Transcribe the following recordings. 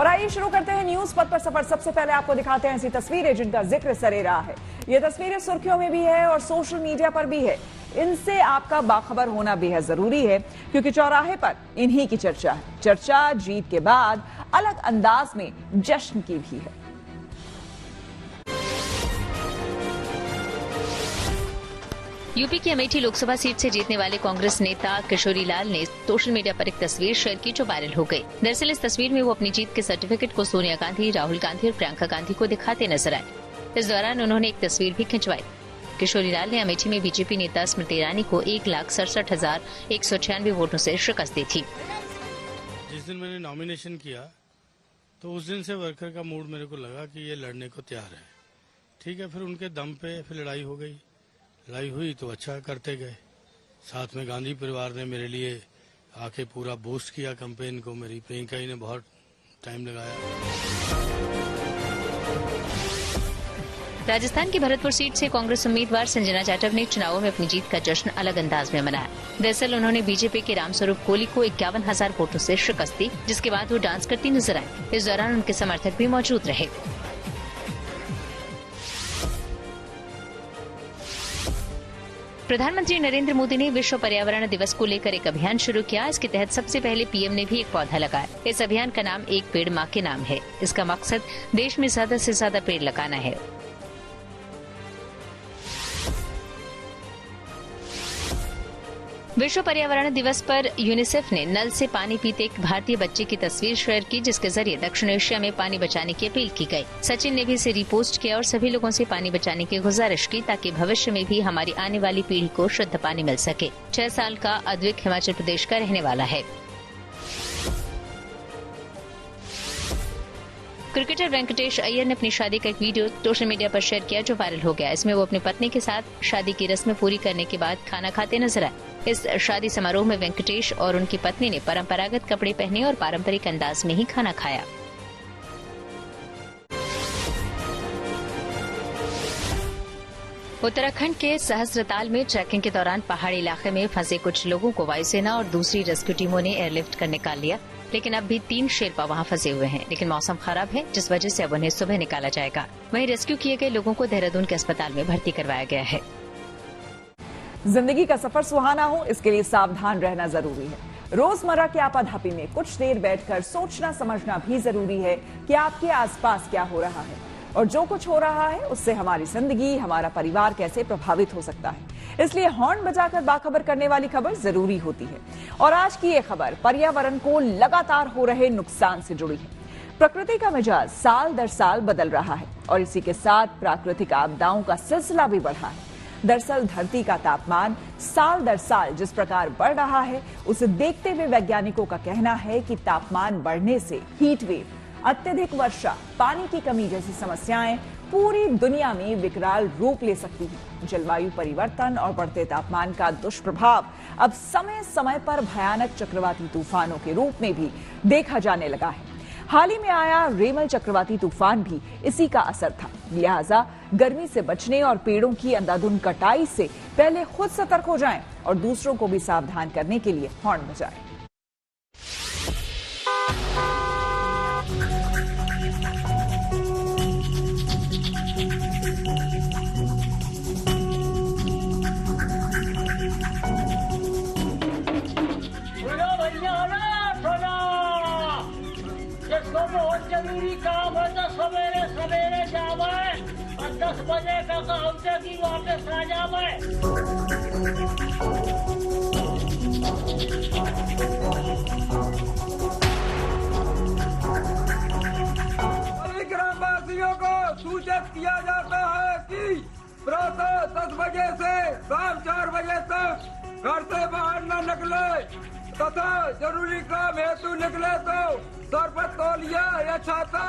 और आइए शुरू करते हैं न्यूज पथ पर सफर। सबसे पहले आपको दिखाते हैं ऐसी तस्वीरें जिनका जिक्र सरे रहा है। ये तस्वीरें सुर्खियों में भी है और सोशल मीडिया पर भी है। इनसे आपका बाखबर होना बेहद जरूरी है क्योंकि चौराहे पर इन्हीं की चर्चा है। चर्चा जीत के बाद अलग अंदाज में जश्न की भी है। यूपी की अमेठी लोकसभा सीट से जीतने वाले कांग्रेस नेता किशोरी लाल ने सोशल मीडिया पर एक तस्वीर शेयर की जो वायरल हो गई। दरअसल इस तस्वीर में वो अपनी जीत के सर्टिफिकेट को सोनिया गांधी, राहुल गांधी और प्रियंका गांधी को दिखाते नजर आए। इस दौरान उन्होंने एक तस्वीर भी खिंचवाई। किशोरी लाल ने अमेठी में बीजेपी नेता स्मृति ईरानी को 1,67,196 वोटों से शिकस्त दी थी। जिस दिन मैंने नॉमिनेशन किया तो उस दिन से वर्कर का मूड मेरे को लगा कि ये लड़ने को तैयार है। ठीक है, फिर उनके दम पे फिर लड़ाई हो गई। लड़ाई हुई तो अच्छा करते गए। साथ में गांधी परिवार ने मेरे लिए आके पूरा बूस्ट किया कैंपेन को। मेरी प्रियंका जी ने बहुत टाइम लगाया। राजस्थान की भरतपुर सीट से कांग्रेस उम्मीदवार संजना जाटव ने चुनावों में अपनी जीत का जश्न अलग अंदाज में मनाया। दरअसल उन्होंने बीजेपी के रामस्वरूप कोहली को 51,000 वोटों से शिकस्त दी, जिसके बाद वो डांस करती नजर आई। इस दौरान उनके समर्थक भी मौजूद रहे। प्रधानमंत्री नरेंद्र मोदी ने विश्व पर्यावरण दिवस को लेकर एक अभियान शुरू किया। इसके तहत सबसे पहले पीएम ने भी एक पौधा लगाया। इस अभियान का नाम एक पेड़ माँ के नाम है। इसका मकसद देश में ज्यादा से ज्यादा पेड़ लगाना है। विश्व पर्यावरण दिवस पर यूनिसेफ ने नल से पानी पीते एक भारतीय बच्चे की तस्वीर शेयर की, जिसके जरिए दक्षिण एशिया में पानी बचाने की अपील की गई। सचिन ने भी इसे रीपोस्ट किया और सभी लोगों से पानी बचाने की गुजारिश की ताकि भविष्य में भी हमारी आने वाली पीढ़ी को शुद्ध पानी मिल सके। 6 साल का अद्विक हिमाचल प्रदेश का रहने वाला है। क्रिकेटर वेंकटेश अय्यर ने अपनी शादी का एक वीडियो सोशल मीडिया पर शेयर किया जो वायरल हो गया। इसमें वो अपनी पत्नी के साथ शादी की रस्में पूरी करने के बाद खाना खाते नजर आए। इस शादी समारोह में वेंकटेश और उनकी पत्नी ने परंपरागत कपड़े पहने और पारंपरिक अंदाज में ही खाना खाया। उत्तराखंड के सहस्त्रताल में ट्रैकिंग के दौरान पहाड़ी इलाके में फंसे कुछ लोगों को वायुसेना और दूसरी रेस्क्यू टीमों ने एयरलिफ्ट कर निकाल लिया, लेकिन अब भी 3 शेरपा वहां फंसे हुए हैं। लेकिन मौसम खराब है, जिस वजह से अब उन्हें सुबह निकाला जाएगा। वहीं रेस्क्यू किए गए लोगों को देहरादून के अस्पताल में भर्ती करवाया गया है। जिंदगी का सफर सुहाना हो, इसके लिए सावधान रहना जरूरी है। रोजमर्रा की आपाधापी में कुछ देर बैठकर सोचना समझना भी जरूरी है कि आपके आसपास क्या हो रहा है और जो कुछ हो रहा है उससे हमारी जिंदगी, हमारा परिवार कैसे प्रभावित हो सकता है। इसलिए हॉर्न बजाकर बाखबर करने वाली खबर जरूरी होती है। और आज की ये खबर पर्यावरण को लगातार हो रहे नुकसान से जुड़ी है। प्रकृति का मिजाज साल दर साल बदल रहा है और इसी के साथ प्राकृतिक आपदाओं का सिलसिला भी बढ़ा है। दरअसल धरती का तापमान साल दर साल जिस प्रकार बढ़ रहा है, उसे देखते हुए वैज्ञानिकों का कहना है कि तापमान बढ़ने से हीट वेव, अत्यधिक वर्षा, पानी की कमी जैसी समस्याएं पूरी दुनिया में विकराल रूप ले सकती हैं। जलवायु परिवर्तन और बढ़ते तापमान का दुष्प्रभाव अब समय समय पर भयानक चक्रवाती तूफानों के रूप में भी देखा जाने लगा है। हाल ही में आया रेमल चक्रवाती तूफान भी इसी का असर था। लिहाजा गर्मी से बचने और पेड़ों की अंधाधुंध कटाई से पहले खुद सतर्क हो जाएं और दूसरों को भी सावधान करने के लिए हॉर्न बजाएं। बहुत जरूरी काम है तो सवेरे सवेरे जावे और 10 बजे का काम से कि वापस आ जावे। सभी ग्रामवासियों को सूचित किया जाता है कि प्रातः 10 बजे से शाम 4 बजे तक घर से बाहर न निकले तथा जरूरी काम हेतु निकले तो सर पर तौलिया या छाता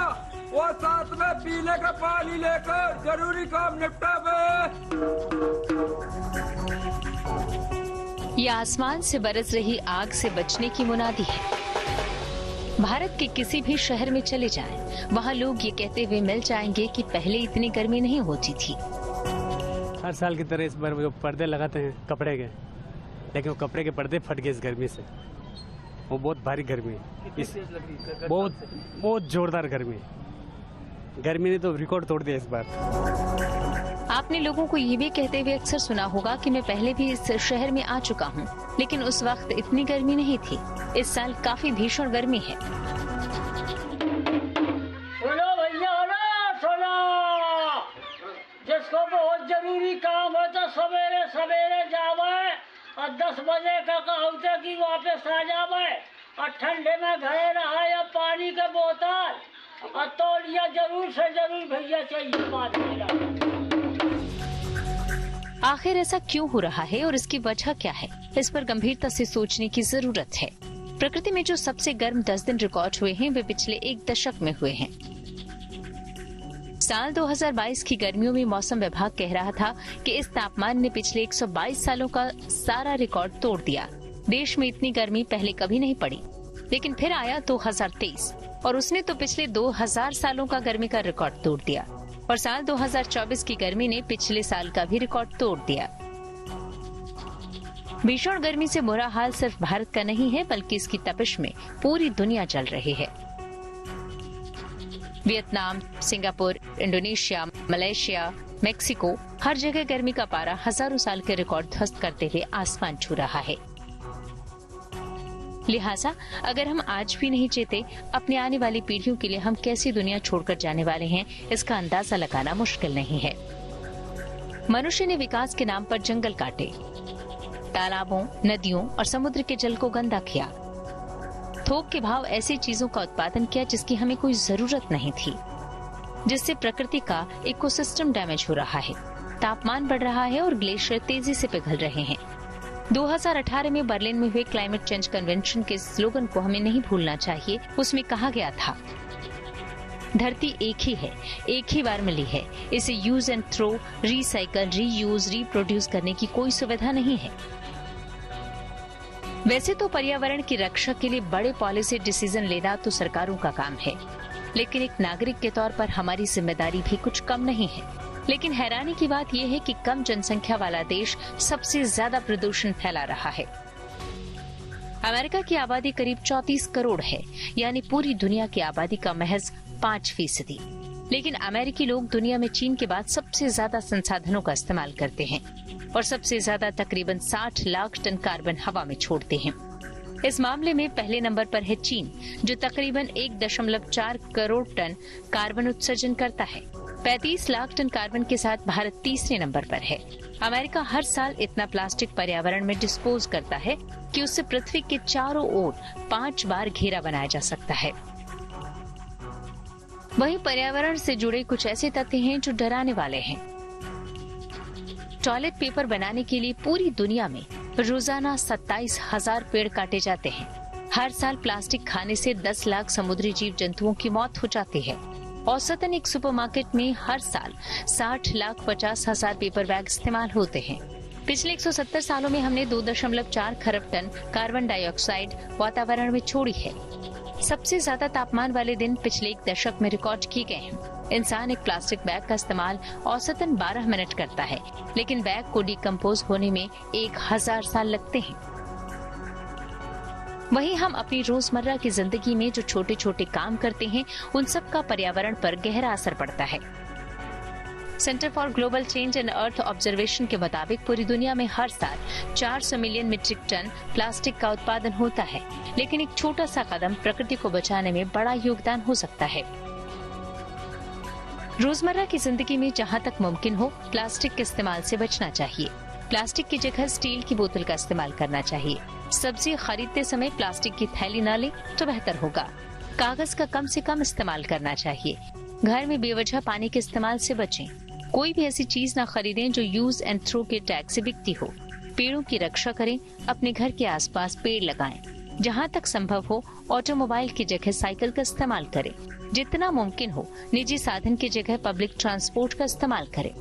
और साथ में पीने का पानी लेकर जरूरी काम निपटावे। ये आसमान से बरस रही आग से बचने की मुनादी है। भारत के किसी भी शहर में चले जाएं, वहाँ लोग ये कहते हुए मिल जाएंगे कि पहले इतनी गर्मी नहीं होती थी। हर साल की तरह इस बार जो पर्दे लगाते हैं कपड़े के, लेकिन वो कपड़े के पर्दे फट गए इस गर्मी से वो बहुत भारी गर्मी है। बहुत जोरदार गर्मी है। गर्मी ने तो रिकॉर्ड तोड़ दिया इस बार। आपने लोगों को ये भी कहते हुए अक्सर सुना होगा कि मैं पहले भी इस शहर में आ चुका हूँ, लेकिन उस वक्त इतनी गर्मी नहीं थी। इस साल काफी भीषण गर्मी है। सुनो भैया ना, सुनो, जिसको बहुत जरूरी काम हो तो सवेरे सवेरे जावे और 10 बजे का कहते कि वापस आ जावे और ठंडे में घरे रहा या पानी का बोतल और तौलिया जरूर से जरूर भैया चाहिए बात मेरा। आखिर ऐसा क्यों हो रहा है और इसकी वजह क्या है, इस पर गंभीरता से सोचने की जरूरत है। प्रकृति में जो सबसे गर्म 10 दिन रिकॉर्ड हुए हैं वे पिछले 1 दशक में हुए हैं। साल 2022 की गर्मियों में मौसम विभाग कह रहा था कि इस तापमान ने पिछले 122 सालों का सारा रिकॉर्ड तोड़ दिया। देश में इतनी गर्मी पहले कभी नहीं पड़ी। लेकिन फिर आया 2023 और उसने तो पिछले 2000 सालों का गर्मी का रिकॉर्ड तोड़ दिया। और साल 2024 की गर्मी ने पिछले साल का भी रिकॉर्ड तोड़ दिया। भीषण गर्मी से बुरा हाल सिर्फ भारत का नहीं है, बल्कि इसकी तपिश में पूरी दुनिया जल रही है। Vietnam, Singapore, Indonesia, Malaysia, Mexico, हर जगह गर्मी का पारा हजारों साल के रिकॉर्ड ध्वस्त करते हुए आसमान छू रहा है। लिहाजा अगर हम आज भी नहीं चेते, अपनी आने वाली पीढ़ियों के लिए हम कैसी दुनिया छोड़कर जाने वाले हैं, इसका अंदाजा लगाना मुश्किल नहीं है। मनुष्य ने विकास के नाम पर जंगल काटे, तालाबों, नदियों और समुद्र के जल को गंदा किया, थोक के भाव ऐसी चीजों का उत्पादन किया जिसकी हमें कोई जरूरत नहीं थी, जिससे प्रकृति का इकोसिस्टम डैमेज हो रहा है। तापमान बढ़ रहा है और ग्लेशियर तेजी से पिघल रहे हैं। 2018 में बर्लिन में हुए क्लाइमेट चेंज कन्वेंशन के स्लोगन को हमें नहीं भूलना चाहिए। उसमें कहा गया था, धरती एक ही है, एक ही बार मिली है, इसे use and throw, recycle, reuse, reproduce करने की कोई सुविधा नहीं है। वैसे तो पर्यावरण की रक्षा के लिए बड़े पॉलिसी डिसीजन लेना तो सरकारों का काम है, लेकिन एक नागरिक के तौर पर हमारी जिम्मेदारी भी कुछ कम नहीं है। लेकिन हैरानी की बात यह है कि कम जनसंख्या वाला देश सबसे ज्यादा प्रदूषण फैला रहा है। अमेरिका की आबादी करीब 34 करोड़ है, यानी पूरी दुनिया की आबादी का महज 5%। लेकिन अमेरिकी लोग दुनिया में चीन के बाद सबसे ज्यादा संसाधनों का इस्तेमाल करते हैं और सबसे ज्यादा तकरीबन 60 लाख टन कार्बन हवा में छोड़ते हैं। इस मामले में पहले नंबर पर है चीन, जो तकरीबन 1.4 करोड़ टन कार्बन उत्सर्जन करता है। 35 लाख टन कार्बन के साथ भारत तीसरे नंबर पर है। अमेरिका हर साल इतना प्लास्टिक पर्यावरण में डिस्पोज करता है कि उससे पृथ्वी के चारों ओर 5 बार घेरा बनाया जा सकता है। वहीं पर्यावरण से जुड़े कुछ ऐसे तथ्य हैं जो डराने वाले हैं। टॉयलेट पेपर बनाने के लिए पूरी दुनिया में रोजाना 27,000 पेड़ काटे जाते हैं। हर साल प्लास्टिक खाने से 10 लाख समुद्री जीव जंतुओं की मौत हो जाती है। औसतन एक सुपरमार्केट में हर साल 60,50,000 पेपर बैग इस्तेमाल होते हैं। पिछले 170 सालों में हमने 2.4 खरब टन कार्बन डाइऑक्साइड वातावरण में छोड़ी है। सबसे ज्यादा तापमान वाले दिन पिछले 1 दशक में रिकॉर्ड किए गए हैं। इंसान एक प्लास्टिक बैग का इस्तेमाल औसतन 12 मिनट करता है, लेकिन बैग को डिकम्पोज होने में 1000 साल लगते हैं। वहीं हम अपनी रोजमर्रा की जिंदगी में जो छोटे छोटे काम करते हैं, उन सब का पर्यावरण पर गहरा असर पड़ता है। Centre for global change and earth observation के मुताबिक पूरी दुनिया में हर साल 400 मिलियन मीट्रिक टन प्लास्टिक का उत्पादन होता है, लेकिन एक छोटा सा कदम प्रकृति को बचाने में बड़ा योगदान हो सकता है। रोजमर्रा की जिंदगी में जहाँ तक मुमकिन हो, प्लास्टिक के इस्तेमाल से बचना चाहिए। प्लास्टिक की जगह स्टील की बोतल का इस्तेमाल करना चाहिए। सब्जी खरीदते समय प्लास्टिक की थैली न ले तो बेहतर होगा। कागज का कम से कम इस्तेमाल करना चाहिए। घर में बेवजह पानी के इस्तेमाल से बचें। कोई भी ऐसी चीज न खरीदें जो यूज एंड थ्रो के टैग से बिकती हो। पेड़ों की रक्षा करें। अपने घर के आसपास पेड़ लगाएं। जहाँ तक संभव हो, ऑटोमोबाइल की जगह साइकिल का इस्तेमाल करें। जितना मुमकिन हो, निजी साधन की जगह पब्लिक ट्रांसपोर्ट का इस्तेमाल करें।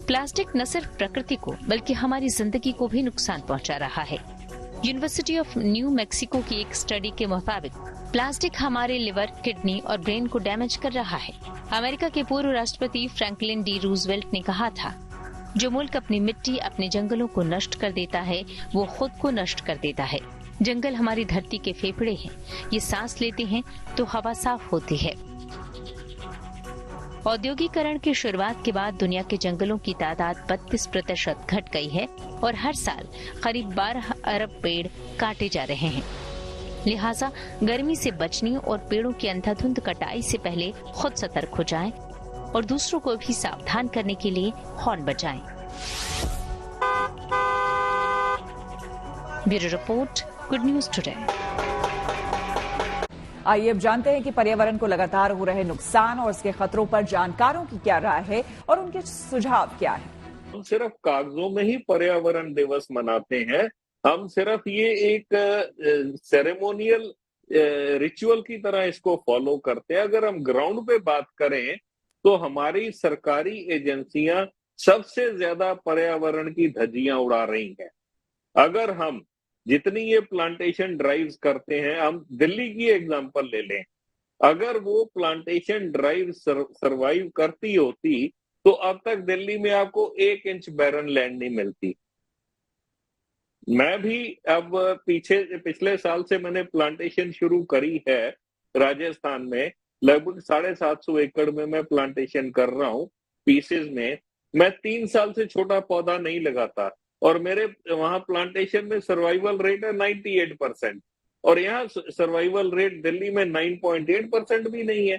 प्लास्टिक न सिर्फ प्रकृति को बल्कि हमारी जिंदगी को भी नुकसान पहुंचा रहा है। यूनिवर्सिटी ऑफ न्यू मैक्सिको की एक स्टडी के मुताबिक प्लास्टिक हमारे लिवर, किडनी और ब्रेन को डैमेज कर रहा है। अमेरिका के पूर्व राष्ट्रपति फ्रैंकलिन डी रूजवेल्ट ने कहा था, जो मुल्क अपनी मिट्टी, अपने जंगलों को नष्ट कर देता है, वो खुद को नष्ट कर देता है। जंगल हमारी धरती के फेफड़े हैं। ये सांस लेते हैं तो हवा साफ होती है। औद्योगिकरण की शुरुआत के बाद दुनिया के जंगलों की तादाद 32% घट गई है और हर साल करीब 12 अरब पेड़ काटे जा रहे हैं। लिहाजा गर्मी से बचने और पेड़ों की अंधाधुंध कटाई से पहले खुद सतर्क हो जाएं और दूसरों को भी सावधान करने के लिए हॉर्न बजाएं। Bureau report, good news today. आइए अब जानते हैं कि पर्यावरण को लगातार हो रहे नुकसान और इसके खतरों पर जानकारों की क्या राय है और उनके सुझाव क्या है। हम सिर्फ कागजों में ही पर्यावरण दिवस मनाते हैं। हम सिर्फ ये एक सेरेमोनियल रिचुअल की तरह इसको फॉलो करते हैं। अगर हम ग्राउंड पे बात करें तो हमारी सरकारी एजेंसियां सबसे ज्यादा पर्यावरण की धज्जियां उड़ा रही हैं। अगर हम जितनी ये प्लांटेशन ड्राइव्स करते हैं, हम दिल्ली की एग्जांपल ले लें, अगर वो प्लांटेशन ड्राइव सरवाइव करती होती तो अब तक दिल्ली में आपको 1 इंच बैरन लैंड नहीं मिलती। मैं भी अब पिछले साल से मैंने प्लांटेशन शुरू करी है राजस्थान में। लगभग 750 एकड़ में मैं प्लांटेशन कर रहा हूं पीसेस में। मैं 3 साल से छोटा पौधा नहीं लगाता और मेरे वहां प्लांटेशन में सर्वाइवल रेट है 98% और यहाँ सर्वाइवल रेट दिल्ली में 9.8% भी नहीं है।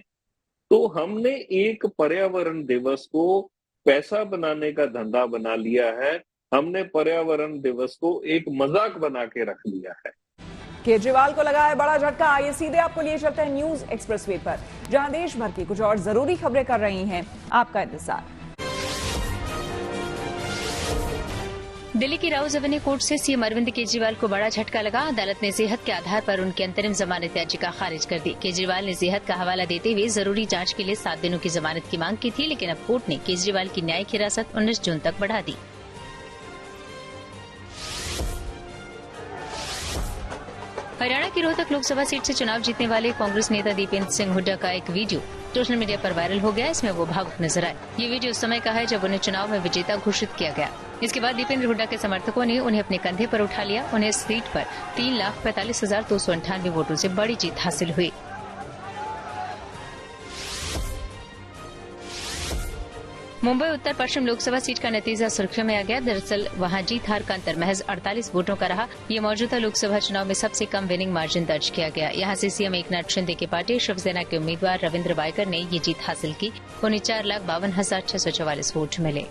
तो हमने एक पर्यावरण दिवस को पैसा बनाने का धंधा बना लिया है। हमने पर्यावरण दिवस को एक मजाक बना के रख लिया है। केजरीवाल को लगा है बड़ा झटका। आइए सीधे आपको लिए चलते हैं न्यूज एक्सप्रेसवे पर, जहां देश भर की कुछ और जरूरी खबरें कर रही हैं आपका इंतजार। दिल्ली की राउज एवेन्यू कोर्ट से सीएम अरविंद केजरीवाल को बड़ा झटका लगा। अदालत ने सेहत के आधार पर उनकी अंतरिम जमानत याचिका खारिज कर दी। केजरीवाल ने सेहत का हवाला देते हुए जरूरी जांच के लिए 7 दिनों की जमानत की मांग की थी, लेकिन अब कोर्ट ने केजरीवाल की न्यायिक हिरासत 19 जून तक बढ़ा दी। हरियाणा की रोहतक लोकसभा सीट से चुनाव जीतने वाले कांग्रेस नेता दीपेंद्र सिंह हुड्डा का एक वीडियो सोशल मीडिया पर वायरल हो गया। इसमें वो भावुक नजर आए। ये वीडियो उस समय का है जब उन्हें चुनाव में विजेता घोषित किया गया। इसके बाद दीपेंद्र हुड्डा के समर्थकों ने उन्हें अपने कंधे पर उठा लिया। उन्हें इस सीट पर 3,45,298 वोटों से बड़ी जीत हासिल हुई। मुंबई उत्तर पश्चिम लोकसभा सीट का नतीजा सुर्खियों में आ गया। दरअसल वहां जीत हार का अंतर महज 48 वोटों का रहा। ये मौजूदा लोकसभा चुनाव में सबसे कम विनिंग मार्जिन दर्ज किया गया। यहां से सीएम एकनाथ शिंदे के पार्टी शिवसेना के उम्मीदवार रविंद्र वायकर ने ये जीत हासिल की। उन्हें 4,52,644 वोट मिले।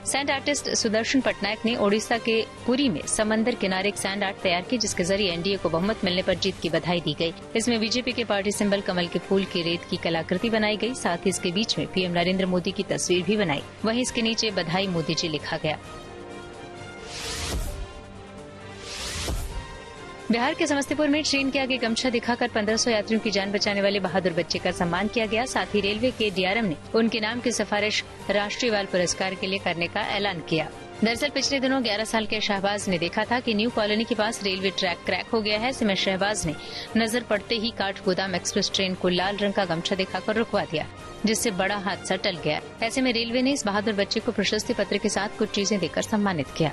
सैंड आर्टिस्ट सुदर्शन पटनायक ने ओडिशा के पुरी में समंदर किनारे एक सैंड आर्ट तैयार की, जिसके जरिए एनडीए को बहुमत मिलने पर जीत की बधाई दी गई। इसमें बीजेपी के पार्टी सिंबल कमल के फूल की रेत की कलाकृति बनाई गई। साथ ही इसके बीच में पीएम नरेंद्र मोदी की तस्वीर भी बनाई। वहीं इसके नीचे बधाई मोदी जी लिखा गया। बिहार के समस्तीपुर में ट्रेन के आगे गमछा दिखाकर 1500 यात्रियों की जान बचाने वाले बहादुर बच्चे का सम्मान किया गया। साथ ही रेलवे के डीआरएम ने उनके नाम की सिफारिश राष्ट्रीय बाल पुरस्कार के लिए करने का ऐलान किया। दरअसल पिछले दिनों 11 साल के शहबाज ने देखा था कि न्यू कॉलोनी के पास रेलवे ट्रैक क्रैक हो गया है। ऐसे में शहबाज ने नजर पड़ते ही काठगोदाम एक्सप्रेस ट्रेन को लाल रंग का गमछा दिखाकर रुकवा दिया, जिससे बड़ा हादसा टल गया। ऐसे में रेलवे ने इस बहादुर बच्चे को प्रशस्ति पत्र के साथ कुछ चीजें देकर सम्मानित किया।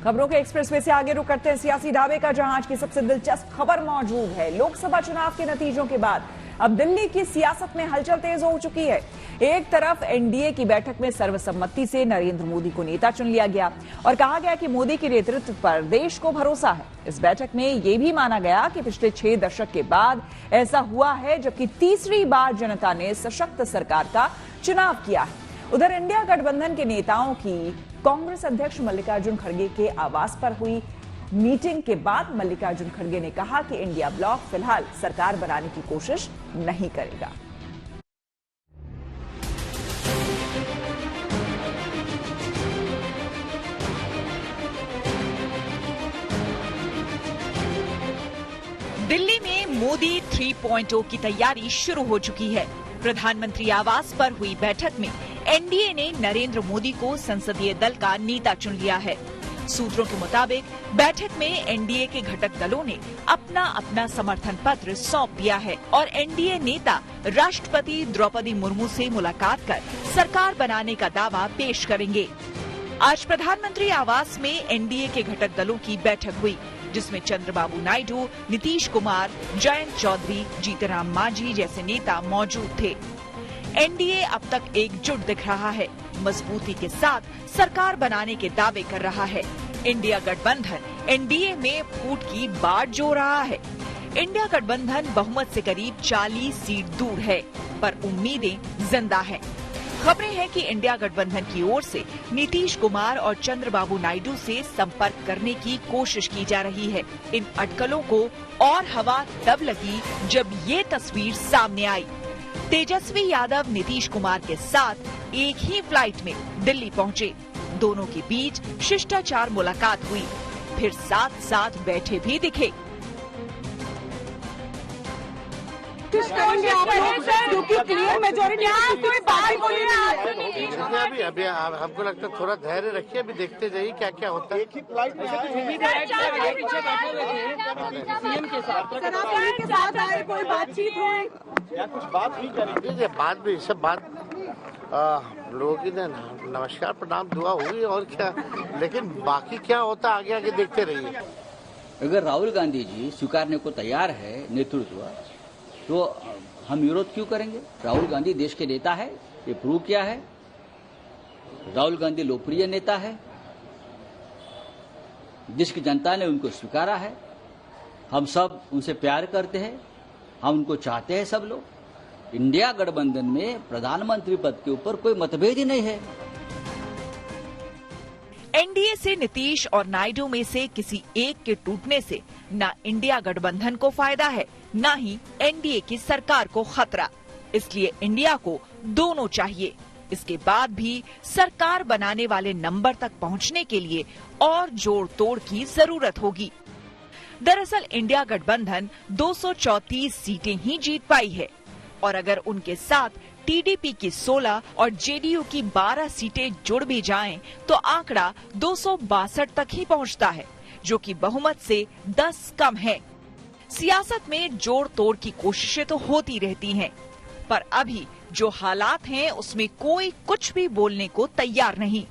खबरों के एक्सप्रेसवे से आगे रुक करते हैं सियासी ढाबे का, जहां आज की सबसे दिलचस्प खबर मौजूद है। लोकसभा चुनाव के नतीजों के बाद अब दिल्ली की सियासत में हलचल तेज हो चुकी है। एक तरफ एनडीए की बैठक में सर्वसम्मति से नरेंद्र मोदी को नेता चुन लिया गया और कहा गया कि मोदी के नेतृत्व पर देश को भरोसा है। इस बैठक में यह भी माना गया कि पिछले 6 दशक के बाद ऐसा हुआ है जबकि तीसरी बार जनता ने सशक्त सरकार का चुनाव किया है। उधर इंडिया गठबंधन के नेताओं की कांग्रेस अध्यक्ष मल्लिकार्जुन खड़गे के आवास पर हुई मीटिंग के बाद मल्लिकार्जुन खड़गे ने कहा कि इंडिया ब्लॉक फिलहाल सरकार बनाने की कोशिश नहीं करेगा। दिल्ली में मोदी 3.0 की तैयारी शुरू हो चुकी है। प्रधानमंत्री आवास पर हुई बैठक में एनडीए ने नरेंद्र मोदी को संसदीय दल का नेता चुन लिया है। सूत्रों के मुताबिक बैठक में एनडीए के घटक दलों ने अपना अपना समर्थन पत्र सौंप दिया है और एनडीए नेता राष्ट्रपति द्रौपदी मुर्मू से मुलाकात कर सरकार बनाने का दावा पेश करेंगे। आज प्रधानमंत्री आवास में एनडीए के घटक दलों की बैठक हुई, जिसमें चंद्रबाबू नायडू, नीतीश कुमार, जयंत चौधरी, जीतनराम मांझी जैसे नेता मौजूद थे। एनडीए अब तक एकजुट दिख रहा है, मजबूती के साथ सरकार बनाने के दावे कर रहा है। इंडिया गठबंधन एनडीए में फूट की बाढ़ जो रहा है। इंडिया गठबंधन बहुमत से करीब 40 सीट दूर है, पर उम्मीदें जिंदा हैं। खबरें हैं कि इंडिया गठबंधन की ओर से नीतीश कुमार और चंद्रबाबू नायडू से संपर्क करने की कोशिश की जा रही है। इन अटकलों को और हवा तब लगी जब ये तस्वीर सामने आई। तेजस्वी यादव नीतीश कुमार के साथ एक ही फ्लाइट में दिल्ली पहुंचे। दोनों के बीच शिष्टाचार मुलाकात हुई, फिर साथ साथ बैठे भी दिखे। क्योंकि क्लियर मेजॉरिटी कोई बात बोली ना। अभी हमको लगता है थोड़ा धैर्य रखिए, अभी देखते जाइए क्या क्या होता है। सीएम के साथ आए, कोई बातचीत हुई या कुछ बात भी करेंगे? बात भी सब बात लोगों की नमस्कार प्रणाम दुआ हुई और क्या, लेकिन बाकी क्या होता आगे आगे देखते रहिए। अगर राहुल गांधी जी स्वीकारने को तैयार है नेतृत्व, तो हम विरोध क्यों करेंगे? राहुल गांधी देश के नेता है, ये प्रूव किया है। राहुल गांधी लोकप्रिय नेता है, देश की जनता ने उनको स्वीकारा है। हम सब उनसे प्यार करते हैं, हम उनको चाहते हैं सब लोग। इंडिया गठबंधन में प्रधानमंत्री पद के ऊपर कोई मतभेद ही नहीं है। एनडीए से नीतीश और नायडू में से किसी एक के टूटने से न इंडिया गठबंधन को फायदा है, न ही एनडीए की सरकार को खतरा। इसलिए इंडिया को दोनों चाहिए। इसके बाद भी सरकार बनाने वाले नंबर तक पहुंचने के लिए और जोड़ तोड़ की जरूरत होगी। दरअसल इंडिया गठबंधन 234 सीटें ही जीत पाई है और अगर उनके साथ टीडीपी की 16 और जेडीयू की 12 सीटें जुड़ भी जाएं, तो आंकड़ा 262 तक ही पहुंचता है, जो कि बहुमत से 10 कम है। सियासत में जोड़ तोड़ की कोशिशें तो होती रहती हैं, पर अभी जो हालात हैं उसमें कोई कुछ भी बोलने को तैयार नहीं।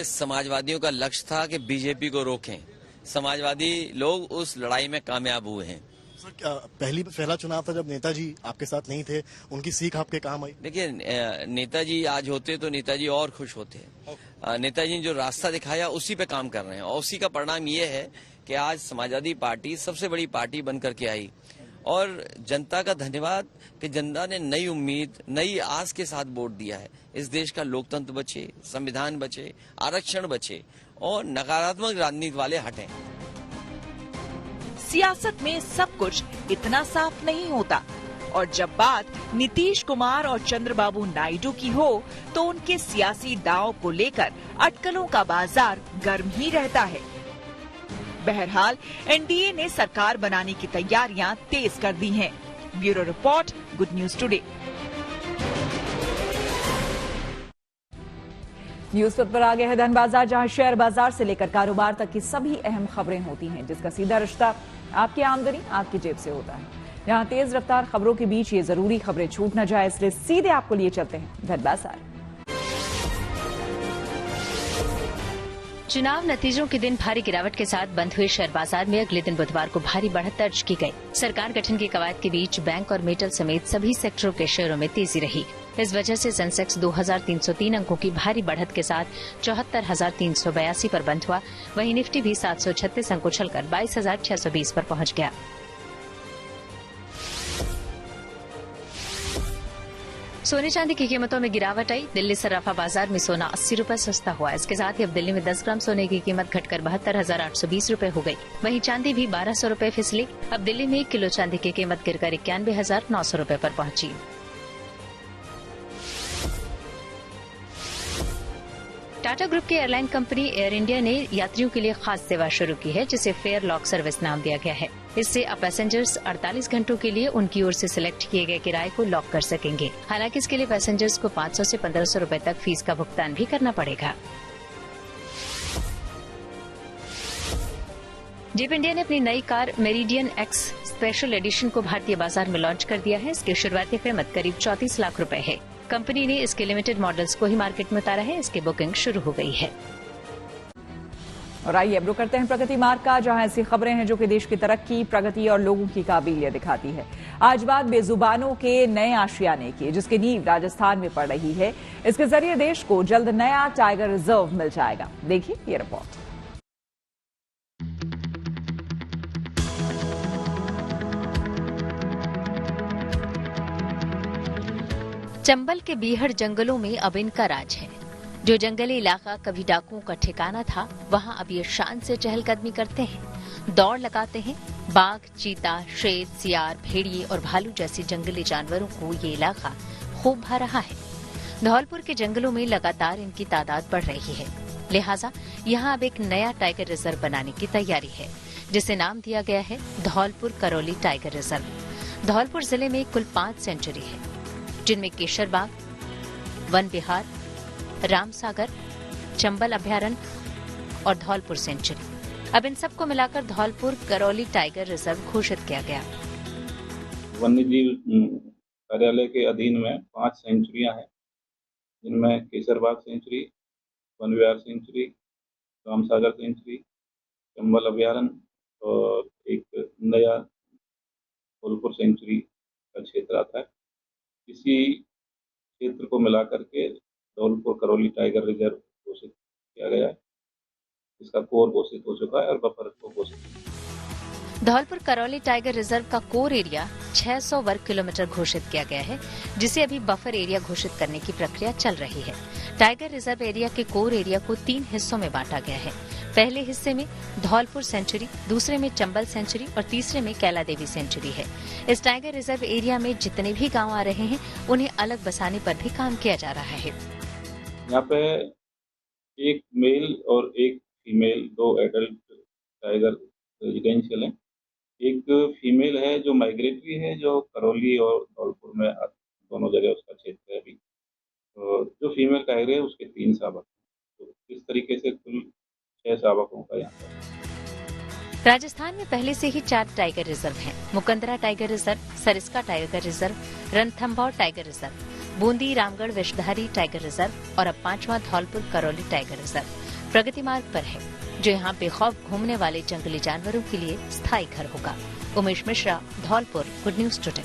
समाजवादियों का लक्ष्य था कि बीजेपी को रोकें। समाजवादी लोग उस लड़ाई में कामयाब हुए हैं। पहला चुनाव था जब नेताजी आपके साथ नहीं थे, उनकी सीख आपके काम आई? देखिए, नेताजी आज होते तो नेताजी और खुश होते। नेताजी ने जो रास्ता दिखाया उसी पे काम कर रहे हैं और उसी का परिणाम ये है कि आज समाजवादी पार्टी सबसे बड़ी पार्टी बन करके आई। और जनता का धन्यवाद कि जनता ने नई उम्मीद, नई आस के साथ वोट दिया है। इस देश का लोकतंत्र बचे, संविधान बचे, आरक्षण बचे और नकारात्मक राजनीति वाले हटें। सियासत में सब कुछ इतना साफ नहीं होता और जब बात नीतीश कुमार और चंद्रबाबू नायडू की हो तो उनके सियासी दांव को लेकर अटकलों का बाजार गर्म ही रहता है। बहरहाल एनडीए ने सरकार बनाने की तैयारियां तेज कर दी हैं। Bureau report, good news today. News पर आ गया है धन बाजार, जहां शेयर बाजार से लेकर कारोबार तक की सभी अहम खबरें होती हैं, जिसका सीधा रिश्ता आपकी आमदनी आपकी जेब से होता है। यहां तेज रफ्तार खबरों के बीच ये जरूरी खबरें छूट न जाए, इसलिए सीधे आपको लिए चलते हैं धन बाजार। चुनाव नतीजों के दिन भारी गिरावट के साथ बंद हुए शेयर बाजार में अगले दिन बुधवार को भारी बढ़त दर्ज की गई। सरकार गठन की कवायद के बीच बैंक और मेटल समेत सभी सेक्टरों के शेयरों में तेजी रही। इस वजह से सेंसेक्स 2303 अंकों की भारी बढ़त के साथ 74,382 पर बंद हुआ। वहीं निफ्टी भी 736 अंक उछलकर 22,620 पर पहुंच गया। सोने चांदी की कीमतों में गिरावट आई। दिल्ली सराफा बाजार में सोना 80 रुपए सस्ता हुआ। इसके साथ ही अब दिल्ली में 10 ग्राम सोने की कीमत घटकर 72,820 रुपए हो गई। वहीं चांदी भी 1200 रुपए फिसली। अब दिल्ली में 1 किलो चांदी की कीमत गिरकर 91,900 रुपए पर पहुंची। टाटा ग्रुप की एयरलाइन कंपनी एयर इंडिया ने यात्रियों के लिए खास सेवा शुरू की है, जिसे फेयर लॉक सर्विस नाम दिया गया है। इससे अब पैसेंजर्स 48 घंटों के लिए उनकी ओर से सिलेक्ट किए गए किराए को लॉक कर सकेंगे। हालांकि इसके लिए पैसेंजर्स को 500 से 1500 रुपए तक फीस का भुगतान भी करना पड़ेगा। जेप इंडिया ने अपनी नई car meridian x special edition को भारतीय बाजार में लॉन्च कर दिया है। इसकी शुरुआती कीमत करीब 34 लाख रुपए है। कंपनी ने इसके लिमिटेड मॉडल्स को ही मार्केट में उतारा है। इसकी बुकिंग शुरू हो गई है। और आइए अब रुक करते हैं प्रगति मार्ग का, जहां ऐसी खबरें हैं जो कि देश की तरक्की, प्रगति और लोगों की काबिलियत दिखाती है। आज बात बेजुबानों के नए आशियाने की, जिसकी नींव राजस्थान में पड़ रही है। इसके जरिए देश को जल्द नया टाइगर रिजर्व मिल जाएगा। देखिए ये रिपोर्ट। चंबल के बीहड़ जंगलों में अब इनका राज है। जो जंगली इलाका कभी डाकुओं का ठिकाना था, वहां अब ये शान से चहलकदमी करते हैं, दौड़ लगाते हैं। बाघ, चीता, शेर, सियार, भेड़िए और भालू जैसे जंगली जानवरों को ये इलाका खूब भा रहा है। धौलपुर के जंगलों में लगातार इनकी तादाद बढ़ रही है। लिहाजा यहाँ अब एक नया टाइगर रिजर्व बनाने की तैयारी है, जिसे नाम दिया गया है धौलपुर करौली टाइगर रिजर्व। धौलपुर जिले में कुल 5 सेंचुरी है, जिनमें केशरबाग, वन विहार, रामसागर, चंबल अभयारण्य और धौलपुर सेंचुरी। अब इन सबको मिलाकर धौलपुर करौली टाइगर रिजर्व घोषित किया गया। वन्यजीव कार्यालय के अधीन में 5 सेंचुरियां हैं, जिनमें केसरबाग सेंचुरी, वन विहार सेंचुरी, रामसागर सेंचुरी, चंबल अभयारण्य और एक नया धौलपुर सेंचुरी का क्षेत्र आता है। इसी क्षेत्र को मिलाकर के धौलपुर करौली टाइगर रिजर्व घोषित किया गया है। इसका कोर घोषित हो चुका है और बफर को घोषित। धौलपुर करौली टाइगर रिजर्व का कोर एरिया 600 वर्ग किलोमीटर घोषित किया गया है, जिसे अभी बफर एरिया घोषित करने की प्रक्रिया चल रही है। टाइगर रिजर्व एरिया के कोर एरिया को 3 हिस्सों में बांटा गया है। पहले हिस्से में धौलपुर सेंचुरी, दूसरे में चंबल सेंचुरी और तीसरे में कैला देवी सेंचुरी है। इस टाइगर रिजर्व एरिया में जितने भी गांव आ रहे हैं, उन्हें अलग बसाने पर भी काम किया जा रहा है। यहाँ पे एक मेल और एक फीमेल, 2 एडल्ट टाइगर रेजिडेंशियल हैं। एक फीमेल है जो माइग्रेटरी है, जो करौली और धौलपुर में दोनों जगह उसका क्षेत्र है अभी। तो जो फीमेल टाइगर है उसके 3 शावक, तो इस तरीके से कुल 6 शावकों का यहाँ पर। राजस्थान में पहले से ही 4 टाइगर रिजर्व हैं। Mukundra tiger reserve, Sariska tiger reserve, Ranthambore tiger reserve, Bundi Ramgarh Vishdhari tiger reserve और अब 5वां धौलपुर करौली टाइगर रिजर्व प्रगति मार्ग पर है, जो यहाँ बेखौफ घूमने वाले जंगली जानवरों के लिए स्थायी घर होगा। Umesh Mishra, Dholpur, good news today.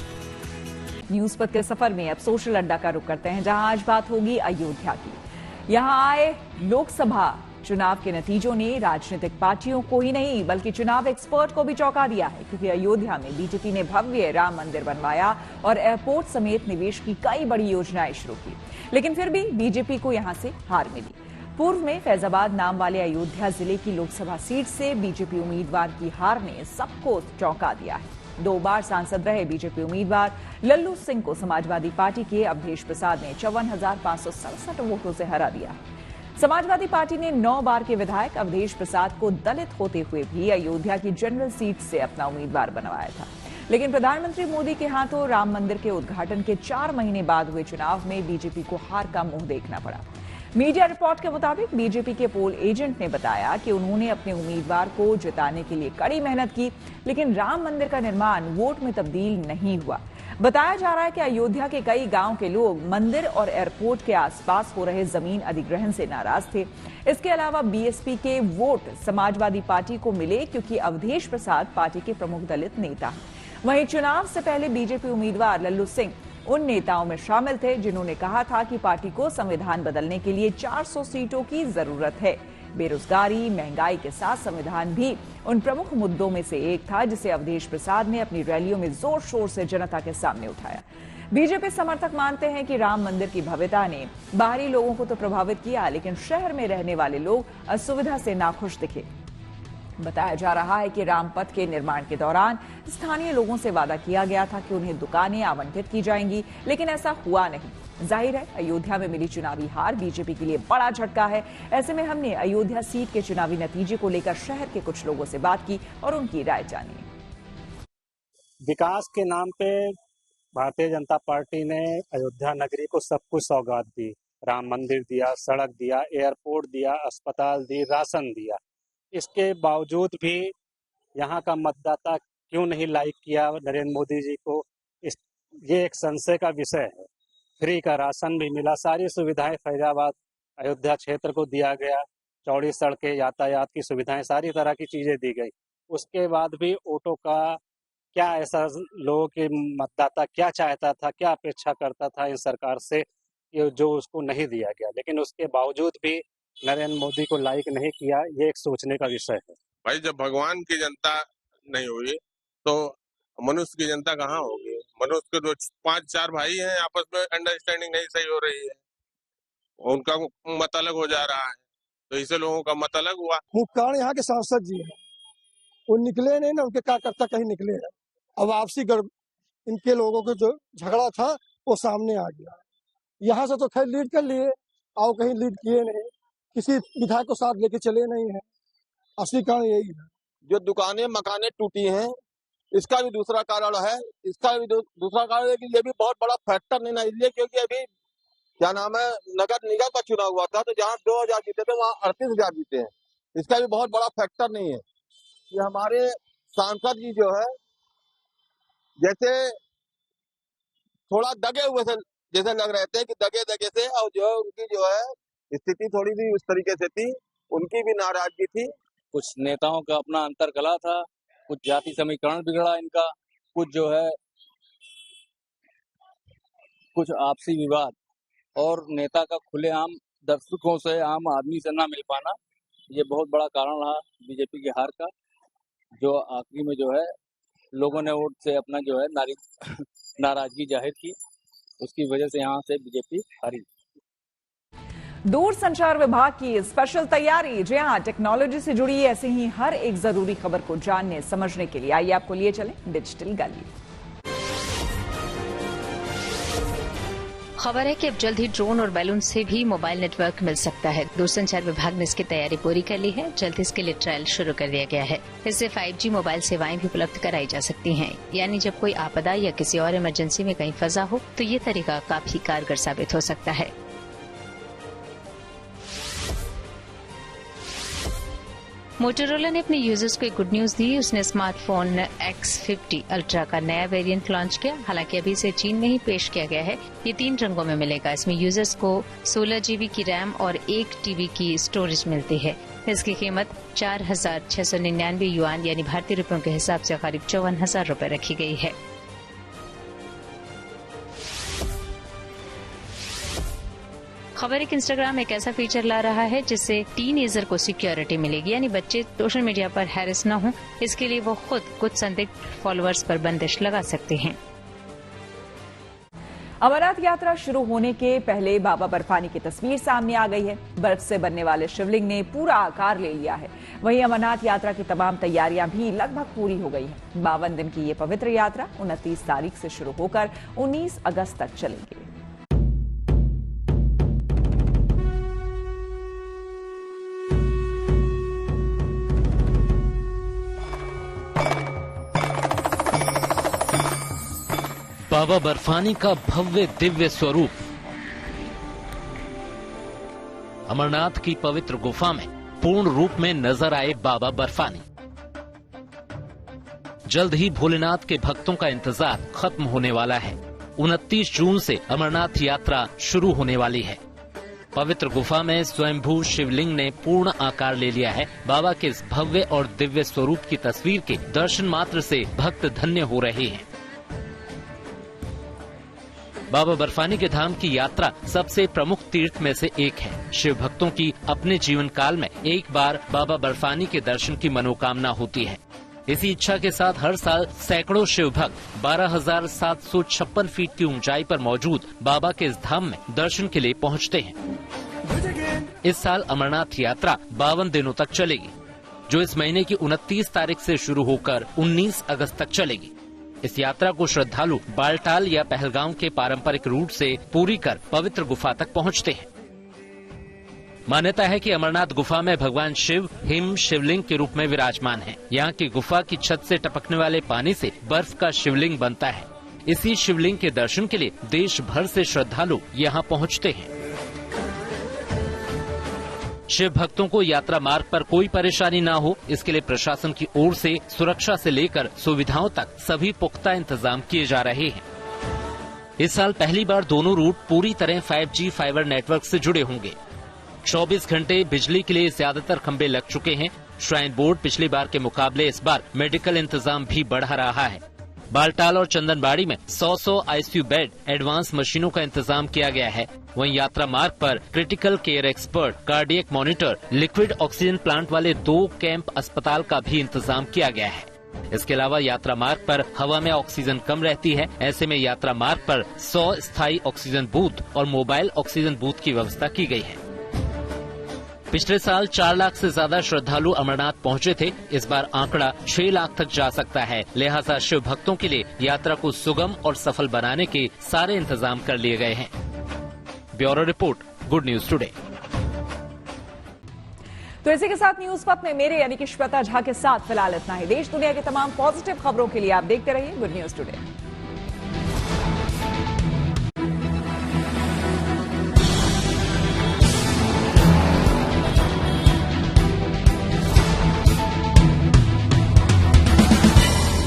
News पथ के सफर में अब सोशल अड्डा का रुख करते हैं, जहां आज बात होगी अयोध्या की। यहां आए लोकसभा चुनाव के नतीजों ने राजनीतिक पार्टियों को ही नहीं बल्कि चुनाव एक्सपर्ट को भी चौंका दिया है, क्योंकि अयोध्या में बीजेपी ने भव्य राम मंदिर बनवाया और एयरपोर्ट समेत निवेश की कई बड़ी योजनाएं शुरू की। लेकिन फिर भी बीजेपी को यहां से हार मिली। पूर्व में फैजाबाद नाम वाले अयोध्या जिले की लोकसभा सीट से बीजेपी उम्मीदवार की हार ने सबको चौंका दिया है। 2 बार सांसद रहे बीजेपी उम्मीदवार लल्लू सिंह को समाजवादी पार्टी के अवधेश प्रसाद ने 54,567 वोटों से हरा दिया। समाजवादी पार्टी ने 9 बार के विधायक अवधेश प्रसाद को दलित होते हुए भी अयोध्या की जनरल सीट से अपना उम्मीदवार बनवाया था। लेकिन प्रधानमंत्री मोदी के हाथों राम मंदिर के उद्घाटन के 4 महीने बाद हुए चुनाव में बीजेपी को हार का मुंह देखना पड़ा। मीडिया रिपोर्ट के मुताबिक बीजेपी के पोल एजेंट ने बताया कि उन्होंने अपने उम्मीदवार को जिताने के लिए कड़ी मेहनत की, लेकिन राम मंदिर का निर्माण वोट में तब्दील नहीं हुआ। बताया जा रहा है कि अयोध्या के कई गांव के लोग मंदिर और एयरपोर्ट के आसपास हो रहे जमीन अधिग्रहण से नाराज थे। इसके अलावा बीएसपी के वोट समाजवादी पार्टी को मिले, क्योंकि अवधेश प्रसाद पार्टी के प्रमुख दलित नेता हैं। वहीं चुनाव से पहले बीजेपी उम्मीदवार लल्लू सिंह उन नेताओं में शामिल थे जिन्होंने कहा था कि पार्टी को संविधान बदलने के लिए 400 सीटों की जरूरत है। बेरोजगारी, महंगाई के साथ संविधान भी उन प्रमुख मुद्दों में से एक था, जिसे अवधेश प्रसाद ने अपनी रैलियों में जोर शोर से जनता के सामने उठाया। बीजेपी समर्थक मानते हैं कि राम मंदिर की भव्यता ने बाहरी लोगों को तो प्रभावित किया, लेकिन शहर में रहने वाले लोग असुविधा से नाखुश दिखे। बताया जा रहा है कि रामपथ के निर्माण के दौरान स्थानीय लोगों से वादा किया गया था कि उन्हें दुकानें आवंटित की जाएंगी, लेकिन ऐसा हुआ नहीं। जाहिर है अयोध्या में मिली चुनावी हार बीजेपी के लिए बड़ा झटका है। ऐसे में हमने अयोध्या सीट के चुनावी नतीजे को लेकर शहर के कुछ लोगों से बात की और उनकी राय जानी। विकास के नाम पे भारतीय जनता पार्टी ने अयोध्या नगरी को सब कुछ सौगात दी। राम मंदिर दिया, सड़क दिया, एयरपोर्ट दिया, अस्पताल दी, राशन दिया। इसके बावजूद भी यहाँ का मतदाता क्यों नहीं लाइक किया नरेंद्र मोदी जी को, ये एक संशय का विषय है। फ्री का राशन भी मिला, सारी सुविधाएं फैजाबाद अयोध्या क्षेत्र को दिया गया, चौड़ी सड़कें, यातायात की सुविधाएं, सारी तरह की चीजें दी गई। उसके बाद भी ऑटो का क्या ऐसा, लोगों के मतदाता क्या चाहता था, क्या अपेक्षा करता था इन सरकार से, ये जो उसको नहीं दिया गया। लेकिन उसके बावजूद भी नरेंद्र मोदी को लाइक नहीं किया, ये एक सोचने का विषय है। भाई जब भगवान की जनता नहीं हुई तो मनुष्य की जनता कहाँ होगी? मनुष्य के जो 5-4 भाई हैं आपस में अंडरस्टैंडिंग नहीं सही हो रही है, उनका मत अलग हो जा रहा है, तो इससे लोगों का मत अलग हुआ। मुख्य कारण यहाँ के सांसद जी हैं, वो निकले नहीं ना, उनके कार्यकर्ता कहीं निकले हैं। अब आपसी इनके लोगों का जो झगड़ा था वो सामने आ गया। यहाँ से तो खैर लीड कर लिए, और कहीं लीड किए नहीं, किसी विधायक को साथ लेके चले नहीं है। असली कारण यही है। जो दुकानें मकानें टूटी हैं, इसका भी दूसरा कारण है। इसका भी दूसरा कारण है कि ये भी बहुत बड़ा फैक्टर नहीं है, इसलिए क्योंकि अभी क्या नाम है, नगर निगम का चुनाव हुआ था, तो जहाँ 2000 जीते थे वहाँ 38,000 जीते हैं। इसका भी बहुत बड़ा फैक्टर नहीं है। ये हमारे सांसद जी जो है जैसे थोड़ा दगे हुए से जैसे लग रहे थे कि दगे से, और जो है उनकी जो है स्थिति थोड़ी भी उस तरीके से थी, उनकी भी नाराजगी थी। कुछ नेताओं का अपना अंतरकलह था, कुछ जाति समीकरण बिगड़ा इनका, कुछ जो है कुछ आपसी विवाद, और नेता का खुलेआम दर्शकों से, आम आदमी से ना मिल पाना, ये बहुत बड़ा कारण रहा बीजेपी की हार का, जो आखिरी में जो है लोगों ने वोट से अपना जो है नाराजगी जाहिर की, उसकी वजह से यहाँ से बीजेपी हारी। दूरसंचार विभाग की स्पेशल तैयारी। जी हां, टेक्नोलॉजी से जुड़ी ऐसी ही हर एक जरूरी खबर को जानने समझने के लिए आइए आपको लिए चलें डिजिटल गली। खबर है कि अब जल्द ही ड्रोन और बैलून से भी मोबाइल नेटवर्क मिल सकता है। दूरसंचार विभाग ने इसकी तैयारी पूरी कर ली है। जल्द इसके लिए ट्रायल शुरू कर दिया गया है। इससे 5G मोबाइल सेवाएं भी उपलब्ध कराई जा सकती हैं। यानी जब कोई आपदा या किसी और इमरजेंसी में कहीं फंसा हो तो ये तरीका काफी कारगर साबित हो सकता है। मोटोरोला ने अपने यूजर्स को एक गुड न्यूज दी। उसने स्मार्टफोन X50 अल्ट्रा का नया वेरिएंट लॉन्च किया। हालांकि अभी इसे चीन में ही पेश किया गया है। ये 3 रंगों में मिलेगा। इसमें यूजर्स को 16 GB की रैम और 1 TB की स्टोरेज मिलती है। इसकी कीमत 4,699 युआन यानी भारतीय रुपयों के हिसाब से करीब 54,000 रुपए रखी गई है। खबर एक इंस्टाग्राम एक ऐसा फीचर ला रहा है जिससे टीनेजर को सिक्योरिटी मिलेगी, यानी बच्चे सोशल मीडिया पर हैरेस न हो, इसके लिए वो खुद कुछ संदिग्ध फॉलोअर्स पर बंदिश लगा सकते हैं। अमरनाथ यात्रा शुरू होने के पहले बाबा बर्फानी की तस्वीर सामने आ गई है। बर्फ से बनने वाले शिवलिंग ने पूरा आकार ले लिया है। वहीं अमरनाथ यात्रा की तमाम तैयारियां भी लगभग पूरी हो गई है। 52 दिन की ये पवित्र यात्रा 29 तारीख से शुरू होकर 19 अगस्त तक चलेगी। बाबा बर्फानी का भव्य दिव्य स्वरूप। अमरनाथ की पवित्र गुफा में पूर्ण रूप में नजर आए बाबा बर्फानी। जल्द ही भोलेनाथ के भक्तों का इंतजार खत्म होने वाला है। 29 जून से अमरनाथ यात्रा शुरू होने वाली है। पवित्र गुफा में स्वयंभू शिवलिंग ने पूर्ण आकार ले लिया है। बाबा के इस भव्य और दिव्य स्वरूप की तस्वीर के दर्शन मात्र से भक्त धन्य हो रहे हैं। बाबा बर्फानी के धाम की यात्रा सबसे प्रमुख तीर्थ में से एक है। शिव भक्तों की अपने जीवन काल में एक बार बाबा बर्फानी के दर्शन की मनोकामना होती है। इसी इच्छा के साथ हर साल सैकड़ों शिव भक्त 12,756 फीट की ऊंचाई पर मौजूद बाबा के इस धाम में दर्शन के लिए पहुंचते हैं। इस साल अमरनाथ यात्रा 52 दिनों तक चलेगी, जो इस महीने की 29 तारीख से शुरू होकर 19 अगस्त तक चलेगी। इस यात्रा को श्रद्धालु बालटाल या पहलगांव के पारंपरिक रूट से पूरी कर पवित्र गुफा तक पहुंचते हैं। मान्यता है कि अमरनाथ गुफा में भगवान शिव हिम शिवलिंग के रूप में विराजमान हैं। यहाँ की गुफा की छत से टपकने वाले पानी से बर्फ का शिवलिंग बनता है। इसी शिवलिंग के दर्शन के लिए देश भर से श्रद्धालु यहाँ पहुँचते हैं। शिव भक्तों को यात्रा मार्ग पर कोई परेशानी न हो, इसके लिए प्रशासन की ओर से सुरक्षा से लेकर सुविधाओं तक सभी पुख्ता इंतजाम किए जा रहे हैं। इस साल पहली बार दोनों रूट पूरी तरह 5G फाइबर नेटवर्क से जुड़े होंगे। 24 घंटे बिजली के लिए ज्यादातर खंभे लग चुके हैं। श्राइन बोर्ड पिछली बार के मुकाबले इस बार मेडिकल इंतजाम भी बढ़ा रहा है। बालटाल और चंदनबाड़ी में 100 ICU बेड, एडवांस मशीनों का इंतजाम किया गया है। वहीं यात्रा मार्ग पर critical care expert, cardiac monitor, liquid oxygen plant वाले 2 कैंप अस्पताल का भी इंतजाम किया गया है। इसके अलावा यात्रा मार्ग पर हवा में ऑक्सीजन कम रहती है, ऐसे में यात्रा मार्ग पर 100 स्थायी ऑक्सीजन बूथ और मोबाइल ऑक्सीजन बूथ की व्यवस्था की गई है। पिछले साल 4 लाख से ज्यादा श्रद्धालु अमरनाथ पहुंचे थे। इस बार आंकड़ा 6 लाख तक जा सकता है। लिहाजा शिव भक्तों के लिए यात्रा को सुगम और सफल बनाने के सारे इंतजाम कर लिए गए हैं। Bureau report, good news today. तो इसी के साथ न्यूज पथ में मेरे यानी कि श्वेता झा के साथ फिलहाल इतना ही। देश दुनिया की तमाम पॉजिटिव खबरों के लिए आप देखते रहिए गुड न्यूज टुडे।